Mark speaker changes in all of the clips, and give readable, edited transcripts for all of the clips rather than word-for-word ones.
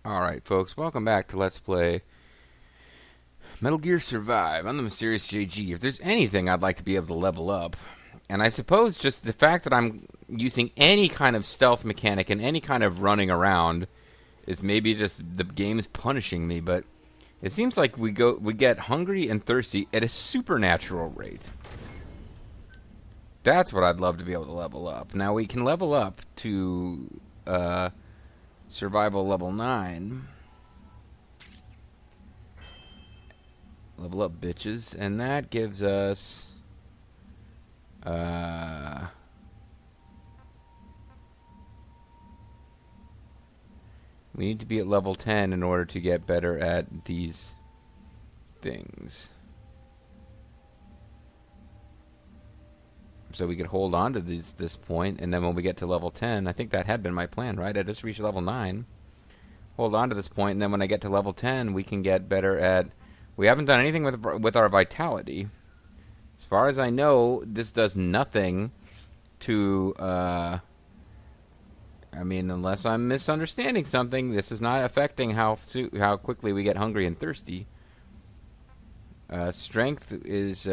Speaker 1: Alright, folks, welcome back to Let's Play Metal Gear Survive. I'm the Mysterious JG. If there's anything I'd like to be able to level up, and I suppose just the fact that I'm using any kind of stealth mechanic and any kind of running around is maybe just the game's punishing me, but it seems like we get hungry and thirsty at a supernatural rate. That's what I'd love to be able to level up. Now we can level up to survival level 9. Level up, bitches. And that gives us we need to be at level 10 in order to get better at these things. So we could hold on to this point, and then when we get to level 10, I think that had been my plan, right? I just reached level 9. Hold on to this point, and then when I get to level 10, we can get better at... We haven't done anything with our vitality. As far as I know, this does nothing to... I mean, unless I'm misunderstanding something, this is not affecting how quickly we get hungry and thirsty. Strength is...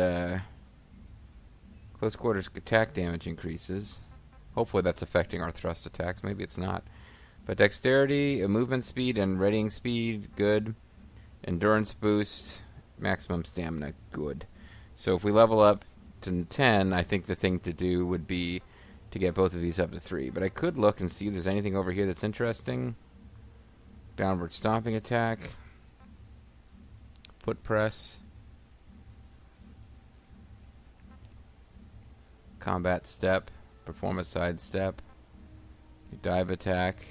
Speaker 1: Close quarters attack damage increases. Hopefully that's affecting our thrust attacks. Maybe it's not. But dexterity, movement speed, and readying speed, good. Endurance boost, maximum stamina, good. So if we level up to 10, I think the thing to do would be to get both of these up to 3. But I could look and see if there's anything over here that's interesting. Downward stomping attack. Foot press. Combat step, perform a side step, dive attack.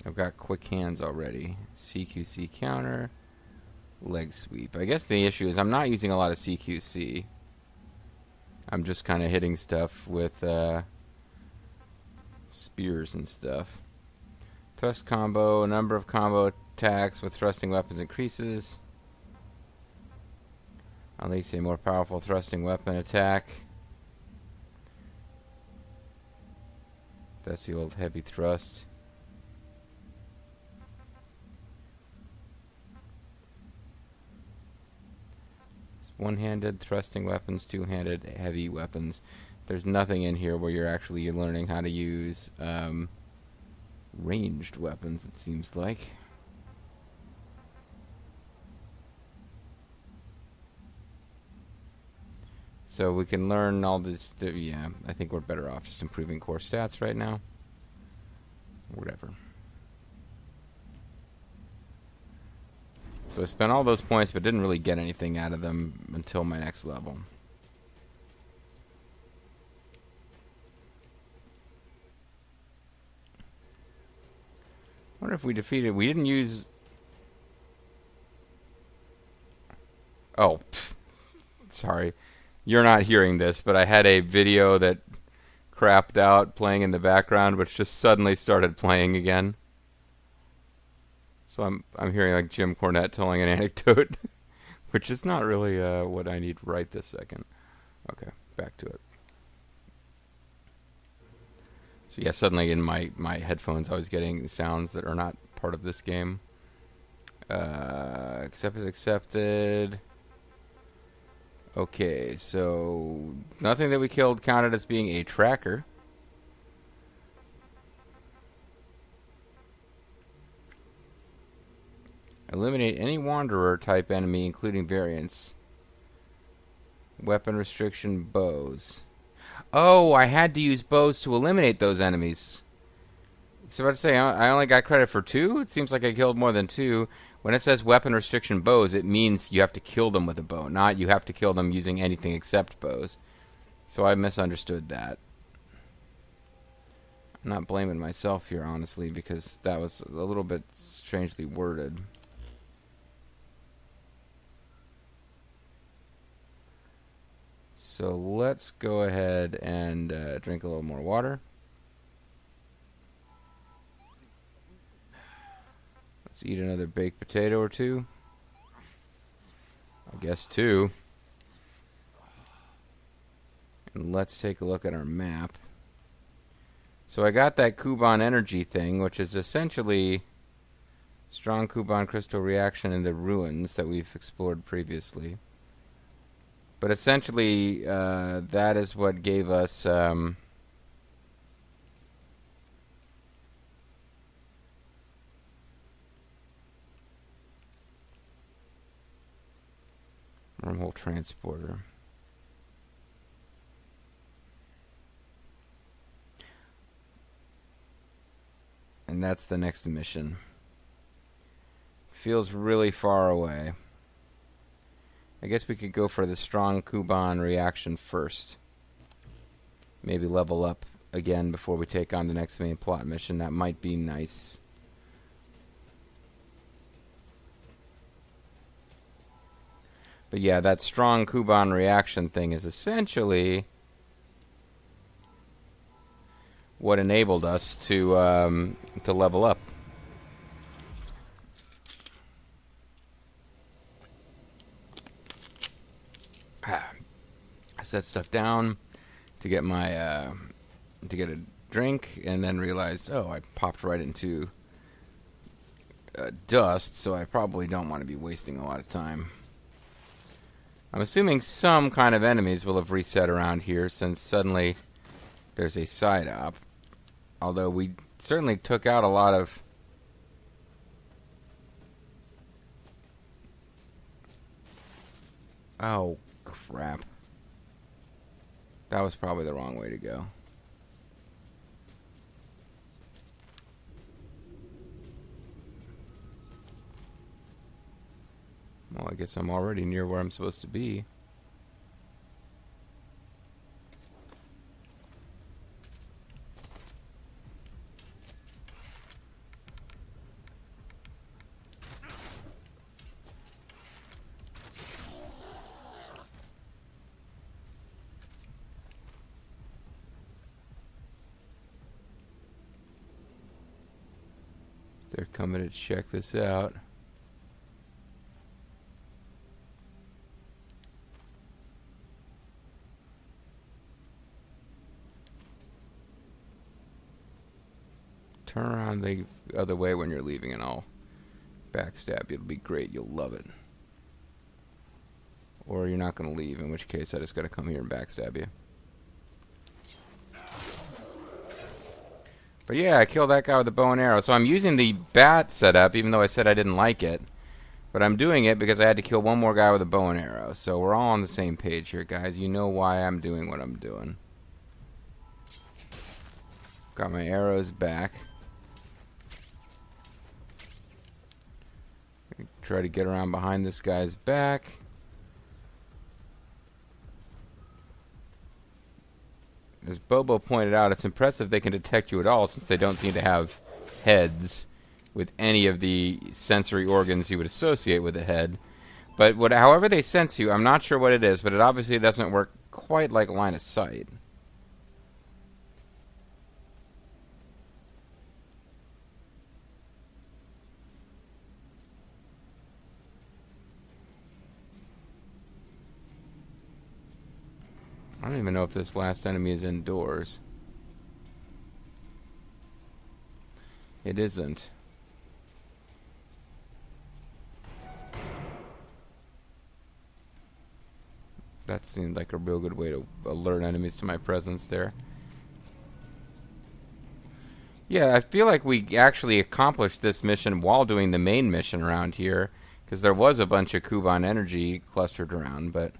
Speaker 1: I've got quick hands already. CQC counter, leg sweep. I guess the issue is I'm not using a lot of CQC. I'm just kind of hitting stuff with spears and stuff. Thrust combo, number of combo attacks with thrusting weapons increases. Unleash a more powerful thrusting weapon attack. That's the old heavy thrust. One-handed thrusting weapons, two-handed heavy weapons. There's nothing in here where you're actually learning how to use ranged weapons, it seems like. So we can learn all this. Yeah, I think we're better off just improving core stats right now. Whatever. So I spent all those points, but didn't really get anything out of them until my next level. I wonder if we defeated... We didn't use... Oh, sorry. You're not hearing this, but I had a video that crapped out playing in the background, which just suddenly started playing again. So I'm hearing like Jim Cornette telling an anecdote, which is not really what I need right this second. Okay, back to it. So yeah, suddenly in my headphones I was getting sounds that are not part of this game. Accepted. Okay, so nothing that we killed counted as being a tracker. Eliminate any wanderer type enemy, including variants. Weapon restriction, bows. Oh, I had to use bows to eliminate those enemies. So I was about to say, I only got credit for 2? It seems like I killed more than 2. When it says weapon restriction bows, it means you have to kill them with a bow, not you have to kill them using anything except bows. So I misunderstood that. I'm not blaming myself here, honestly, because that was a little bit strangely worded. So let's go ahead and drink a little more water. Let's eat another baked potato or 2. I guess 2. And let's take a look at our map. So I got that Kuban energy thing, which is essentially strong Kuban crystal reaction in the ruins that we've explored previously. But essentially, that is what gave us wormhole transporter. And that's the next mission. Feels really far away. I guess we could go for the strong Kuban reaction first. Maybe level up again before we take on the next main plot mission. That might be nice. But yeah, that strong Kuban reaction thing is essentially what enabled us to level up. I set stuff down to get my to get a drink, and then realized, oh, I popped right into dust, so I probably don't want to be wasting a lot of time. I'm assuming some kind of enemies will have reset around here, since suddenly there's a side op. Although we certainly took out a lot of... Oh, crap. That was probably the wrong way to go. Well, I guess I'm already near where I'm supposed to be. They're coming to check this out. Turn around the other way when you're leaving and I'll backstab you. It'll be great. You'll love it. Or you're not going to leave, in which case I just got to come here and backstab you. But yeah, I killed that guy with a bow and arrow. So I'm using the bat setup, even though I said I didn't like it. But I'm doing it because I had to kill one more guy with a bow and arrow. So we're all on the same page here, guys. You know why I'm doing what I'm doing. Got my arrows back. Try to get around behind this guy's back. As Bobo pointed out, it's impressive they can detect you at all, since they don't seem to have heads with any of the sensory organs you would associate with a head. But however they sense you, I'm not sure what it is, but it obviously doesn't work quite like line of sight. I don't even know if this last enemy is indoors. It isn't. That seemed like a real good way to alert enemies to my presence there. Yeah, I feel like we actually accomplished this mission while doing the main mission around here, because there was a bunch of Kuban energy clustered around, but...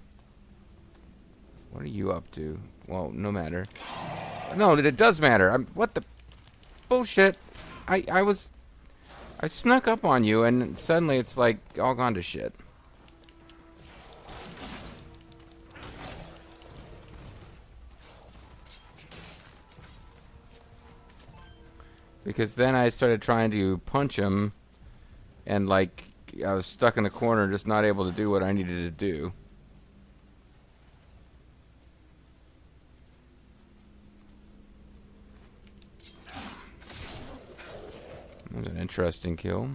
Speaker 1: What are you up to? Well, no matter. No, it does matter. What the... Bullshit. I snuck up on you, and suddenly it's like all gone to shit. Because then I started trying to punch him, and like I was stuck in the corner, just not able to do what I needed to do. That was an interesting kill.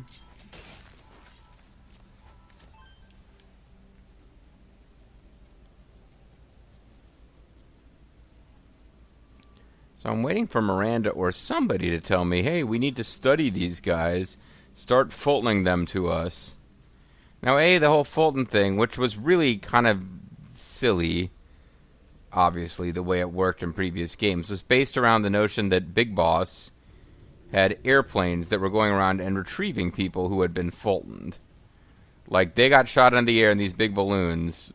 Speaker 1: So I'm waiting for Miranda or somebody to tell me, hey, we need to study these guys. Start Fultoning them to us. Now, the whole Fulton thing, which was really kind of silly, obviously, the way it worked in previous games, was based around the notion that Big Boss had airplanes that were going around and retrieving people who had been Fultoned. Like, they got shot in the air in these big balloons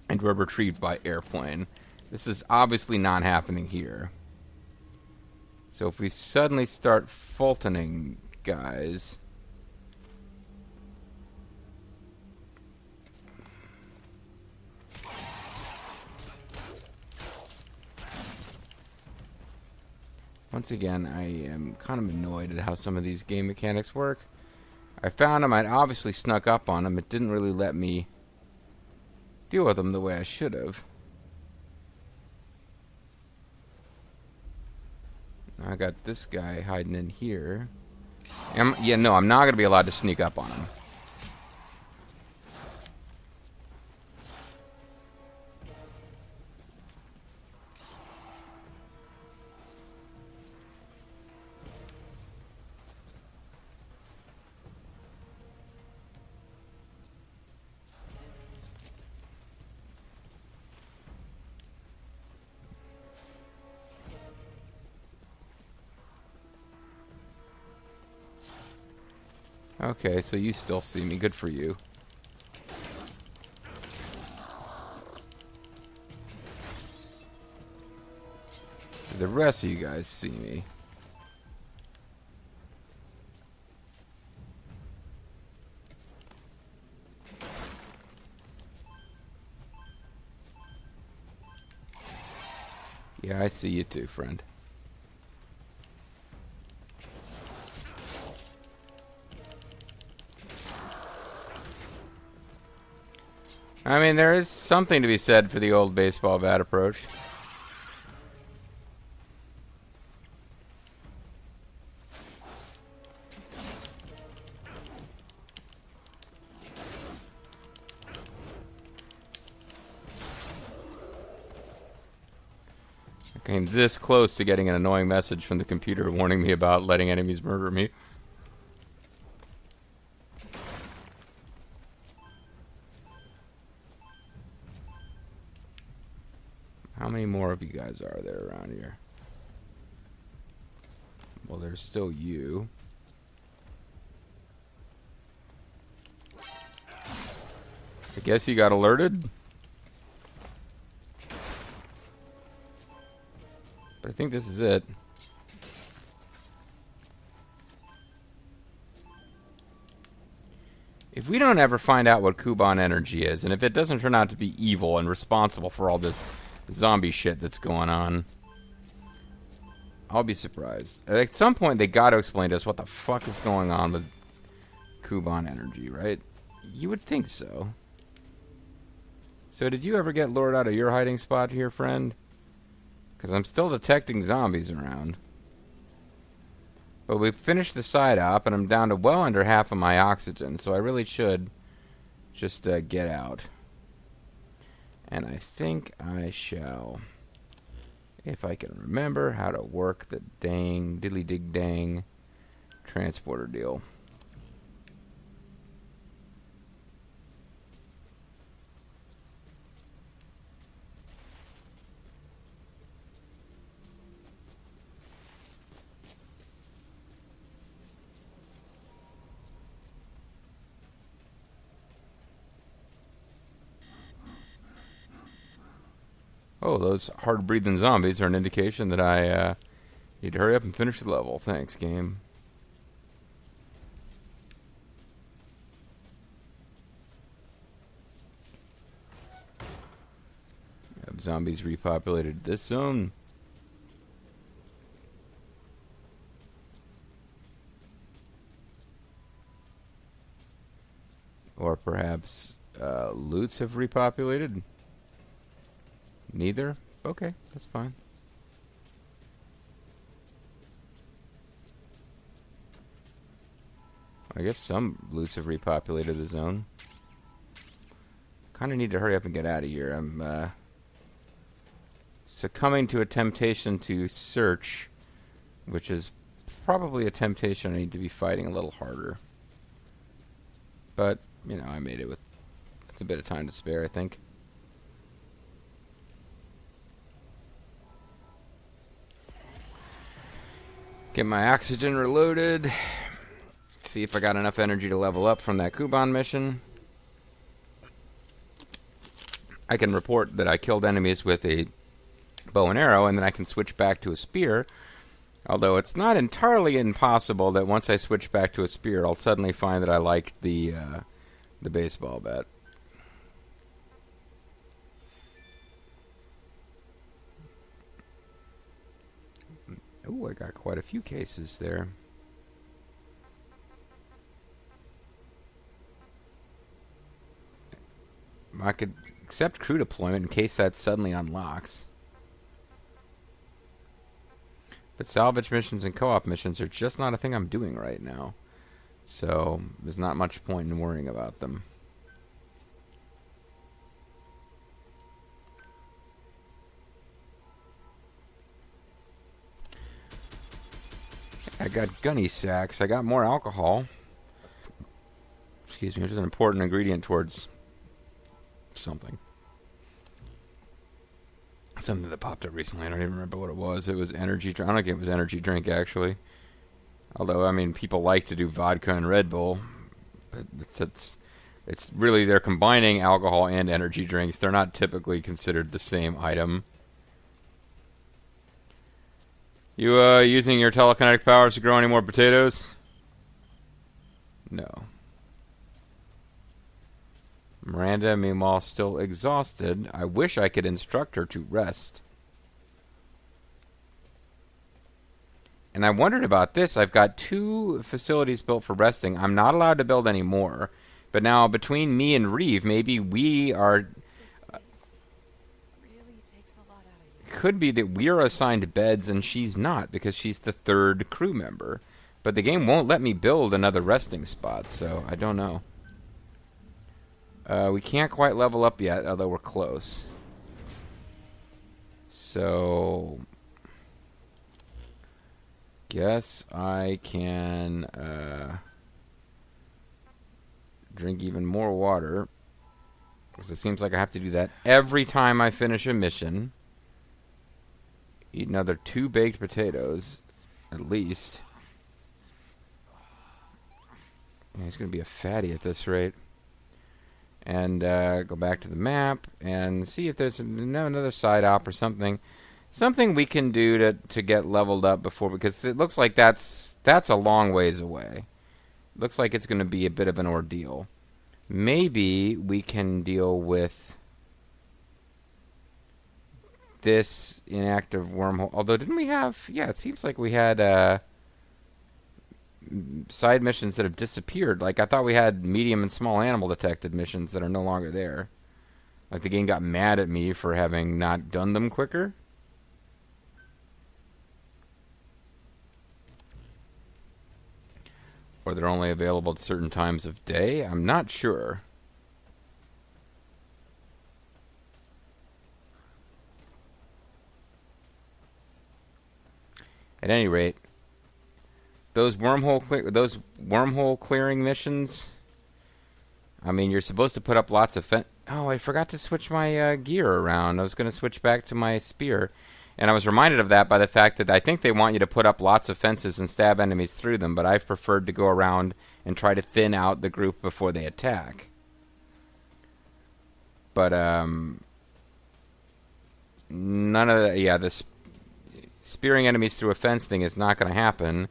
Speaker 1: and were retrieved by airplane. This is obviously not happening here. So if we suddenly start Fultoning guys... Once again, I am kind of annoyed at how some of these game mechanics work. I found them, I'd obviously snuck up on them. It didn't really let me deal with them the way I should have. I got this guy hiding in here. I'm not going to be allowed to sneak up on him. Okay, so you still see me. Good for you. The rest of you guys see me. Yeah, I see you too, friend. I mean, there is something to be said for the old baseball bat approach. I came this close to getting an annoying message from the computer warning me about letting enemies murder me. How many more of you guys are there around here? Well, there's still you. I guess you got alerted. But I think this is it. If we don't ever find out what Kuban energy is, and if it doesn't turn out to be evil and responsible for all this zombie shit that's going on, I'll be surprised. At some point, they got to explain to us what the fuck is going on with Kuban energy, right? You would think so. So did you ever get lured out of your hiding spot here, friend? Because I'm still detecting zombies around. But we've finished the side op, and I'm down to well under half of my oxygen, so I really should just get out. And I think I shall, if I can remember how to work the dang, diddly-dig-dang transporter deal. Oh, those hard-breathing zombies are an indication that I need to hurry up and finish the level. Thanks, game. Have zombies repopulated this zone? Or perhaps loots have repopulated? Neither? Okay, that's fine. I guess some loots have repopulated the zone. Kind of need to hurry up and get out of here. I'm succumbing to a temptation to search, which is probably a temptation I need to be fighting a little harder. But, you know, I made it with a bit of time to spare, I think. Get my oxygen reloaded. See if I got enough energy to level up from that Kuban mission. I can report that I killed enemies with a bow and arrow, and then I can switch back to a spear. Although it's not entirely impossible that once I switch back to a spear, I'll suddenly find that I like the baseball bat. Ooh, I got quite a few cases there. I could accept crew deployment in case that suddenly unlocks. But salvage missions and co-op missions are just not a thing I'm doing right now. So there's not much point in worrying about them. I got gunny sacks. I got more alcohol. Excuse me, which is an important ingredient towards something. Something that popped up recently. I don't even remember what it was. It was energy drink. I don't think it was energy drink, actually. Although, I mean, people like to do vodka and Red Bull. But it's really, they're combining alcohol and energy drinks. They're not typically considered the same item. You using your telekinetic powers to grow any more potatoes? No. Miranda, meanwhile, still exhausted. I wish I could instruct her to rest. And I wondered about this. I've got 2 facilities built for resting. I'm not allowed to build any more. But now, between me and Reeve, maybe we are... could be that we are assigned beds and she's not, because she's the 3rd crew member. But the game won't let me build another resting spot, so I don't know. We can't quite level up yet, although we're close. So... guess I can drink even more water, because it seems like I have to do that every time I finish a mission. Eat another 2 baked potatoes, at least. Yeah, he's going to be a fatty at this rate. And go back to the map and see if there's another side op or something. Something we can do to get leveled up before, because it looks like that's a long ways away. Looks like it's going to be a bit of an ordeal. Maybe we can deal with this inactive wormhole. Although, didn't we have... yeah, it seems like we had side missions that have disappeared. Like, I thought we had medium and small animal detected missions that are no longer there. Like, the game got mad at me for having not done them quicker. Or they're only available at certain times of day? I'm not sure. At any rate, those wormhole clearing missions, I mean, you're supposed to put up lots of oh, I forgot to switch my gear around. I was going to switch back to my spear. And I was reminded of that by the fact that I think they want you to put up lots of fences and stab enemies through them, but I've preferred to go around and try to thin out the group before they attack. But, none of the... yeah, this spearing enemies through a fence thing is not going to happen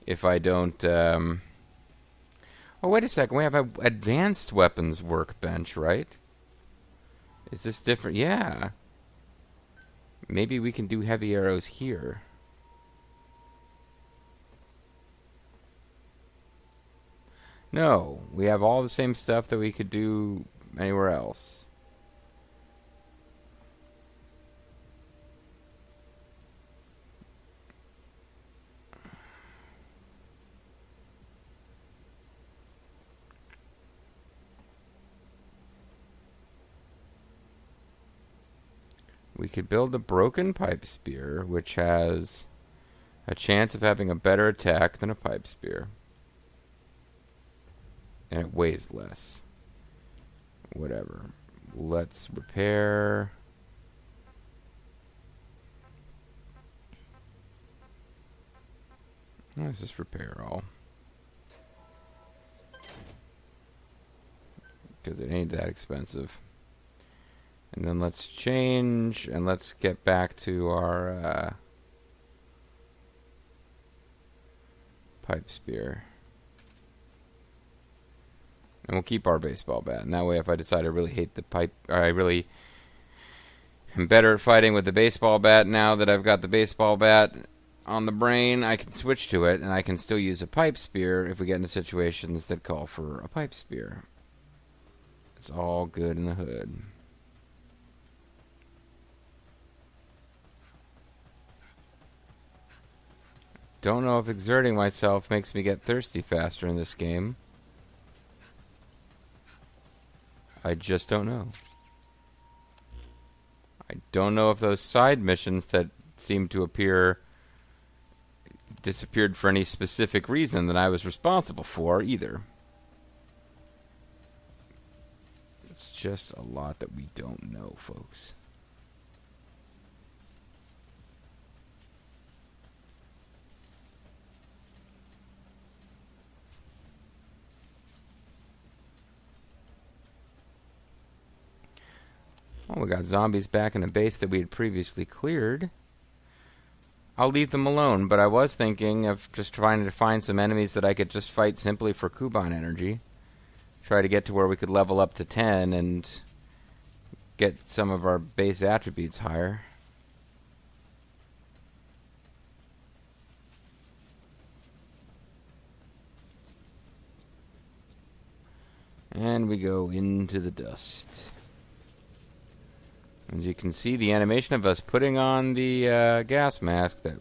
Speaker 1: if I don't... oh, wait a second. We have an advanced weapons workbench, right? Is this different? Yeah. Maybe we can do heavy arrows here. No, we have all the same stuff that we could do anywhere else. We could build a broken pipe spear, which has a chance of having a better attack than a pipe spear. And it weighs less. Whatever. Let's repair. Let's just repair all. Because it ain't that expensive. And then let's change, and let's get back to our pipe spear. And we'll keep our baseball bat. And that way, if I decide I really hate the pipe, or I really am better at fighting with the baseball bat now that I've got the baseball bat on the brain, I can switch to it, and I can still use a pipe spear if we get into situations that call for a pipe spear. It's all good in the hood. Don't know if exerting myself makes me get thirsty faster in this game. I just don't know. I don't know if those side missions that seem to appear disappeared for any specific reason that I was responsible for either. It's just a lot that we don't know, folks. Oh, we got zombies back in a base that we had previously cleared. I'll leave them alone, but I was thinking of just trying to find some enemies that I could just fight simply for Kuban energy. Try to get to where we could level up to 10 and get some of our base attributes higher. And we go into the dust. As you can see, the animation of us putting on the gas mask that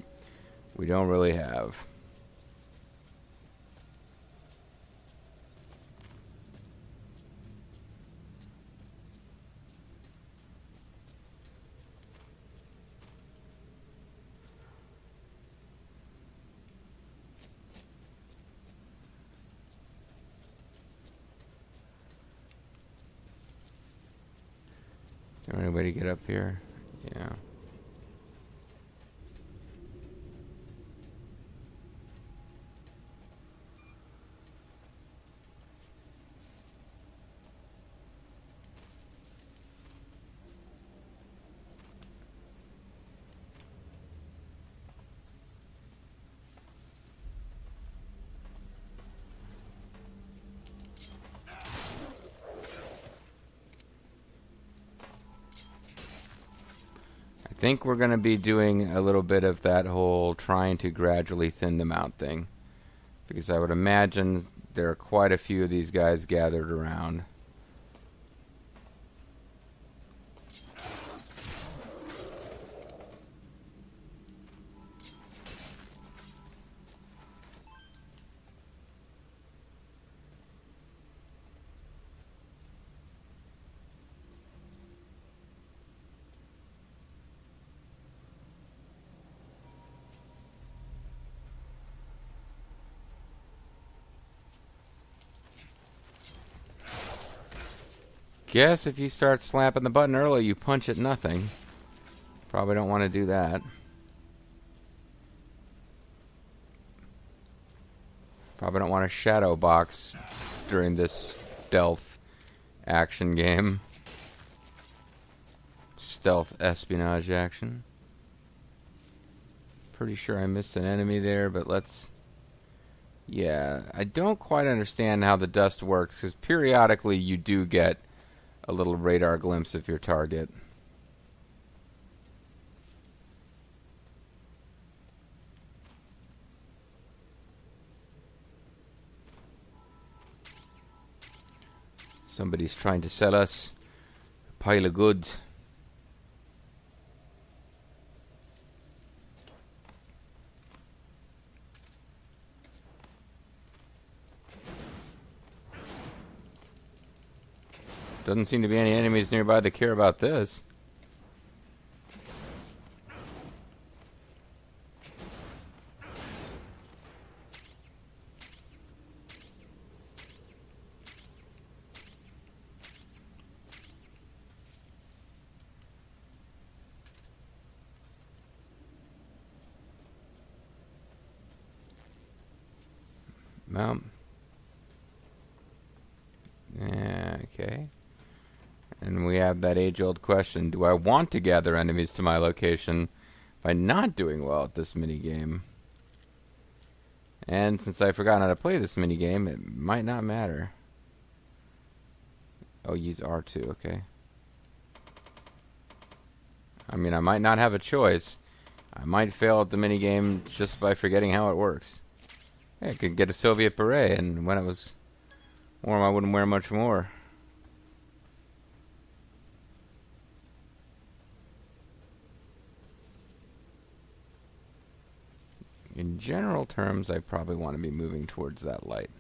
Speaker 1: we don't really have. Is there any way to get up here? Yeah. I think we're going to be doing a little bit of that whole trying to gradually thin them out thing. Because I would imagine there are quite a few of these guys gathered around. Guess if you start slapping the button early, you punch at nothing. Probably don't want to do that. Probably don't want to shadow box during this stealth action game. Stealth espionage action. Pretty sure I missed an enemy there, but let's... Yeah, I don't quite understand how the dust works, because periodically you do get a little radar glimpse of your target. Somebody's trying to sell us a pile of goods. Doesn't seem to be any enemies nearby that care about this. Well. Yeah, okay. And we have that age-old question, do I want to gather enemies to my location by not doing well at this minigame? And since I've forgotten how to play this minigame, it might not matter. Oh, use R2, okay. I mean, I might not have a choice. I might fail at the minigame just by forgetting how it works. Hey, I could get a Soviet beret, and when it was warm, I wouldn't wear much more. In general terms, I probably want to be moving towards that light.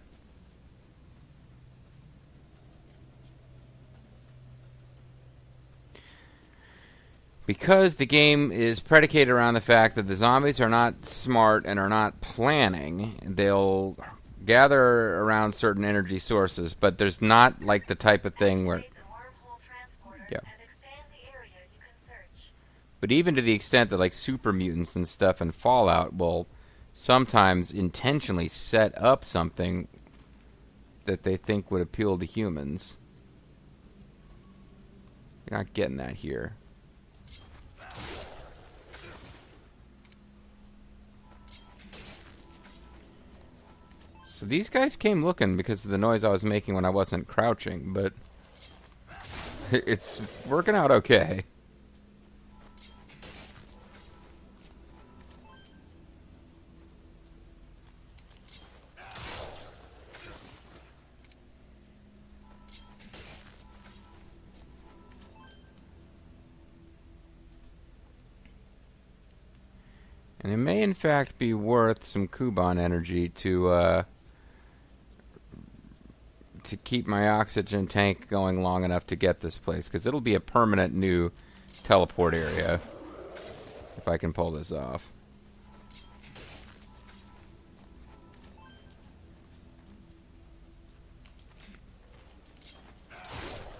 Speaker 1: Because the game is predicated around the fact that the zombies are not smart and are not planning, they'll gather around certain energy sources, but there's not like the type of thing where... Yeah. But even to the extent that like super mutants and stuff in Fallout will sometimes intentionally set up something that they think would appeal to humans. You're not getting that here. So these guys came looking because of the noise I was making when I wasn't crouching, but it's working out okay. And it may in fact be worth some Kuban energy to keep my oxygen tank going long enough to get this place, because it'll be a permanent new teleport area if I can pull this off.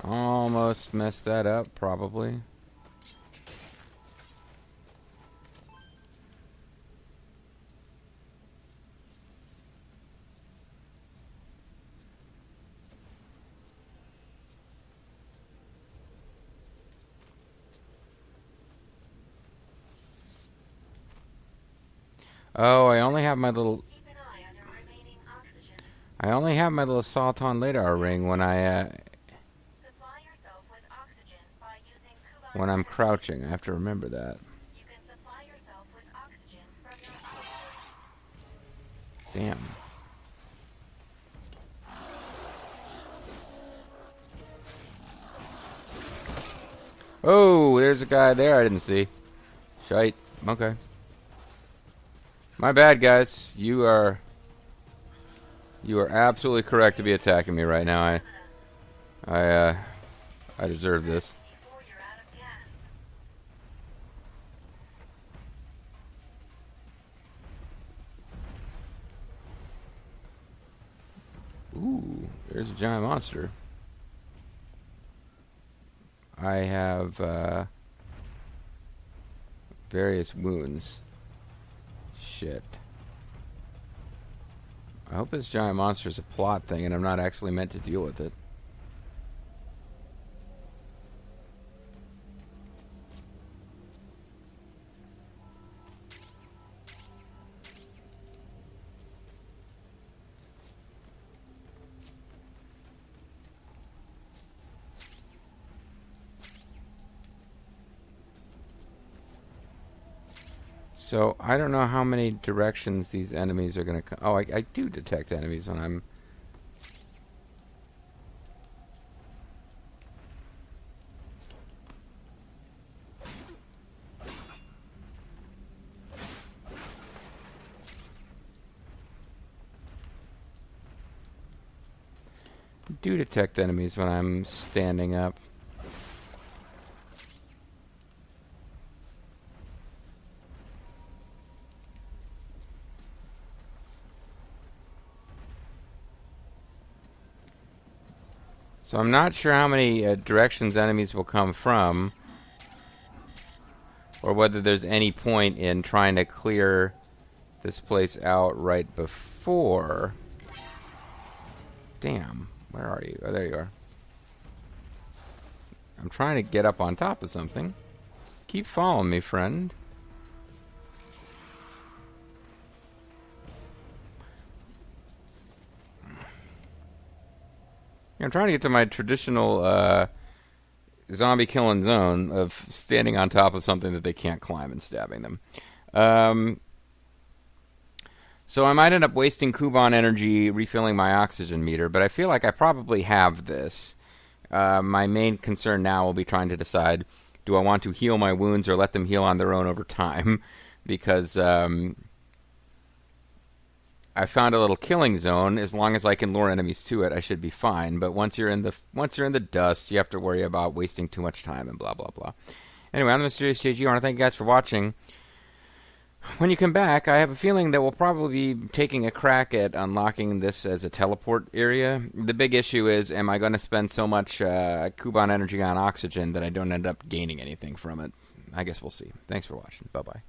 Speaker 1: Almost messed that up, probably. Oh, I only have my little Salton Lidar ring when I'm crouching. I have to remember that. Damn. Oh, there's a guy there I didn't see. Shite. Okay. My bad, guys. You are absolutely correct to be attacking me right now. I deserve this. Ooh, there's a giant monster. I have various wounds. Shit. I hope this giant monster is a plot thing and I'm not actually meant to deal with it. So, I don't know how many directions these enemies are going to come. Oh, I do detect enemies when I'm... do detect enemies when I'm standing up. So I'm not sure how many directions enemies will come from, or whether there's any point in trying to clear this place out right before Damn. Where are you? Oh, there you are. I'm trying to get up on top of something. Keep following me, friend. I'm trying to get to my traditional zombie killing zone of standing on top of something that they can't climb and stabbing them. So I might end up wasting Kuban energy refilling my oxygen meter, but I feel like I probably have this. My main concern now will be trying to decide, do I want to heal my wounds or let them heal on their own over time? Because I found a little killing zone. As long as I can lure enemies to it, I should be fine. But once you're in the dust, you have to worry about wasting too much time and blah blah blah. Anyway, I'm the Mysterious JG. I want to thank you guys for watching. When you come back, I have a feeling that we'll probably be taking a crack at unlocking this as a teleport area. The big issue is, am I going to spend so much Kuban energy on oxygen that I don't end up gaining anything from it? I guess we'll see. Thanks for watching. Bye-bye.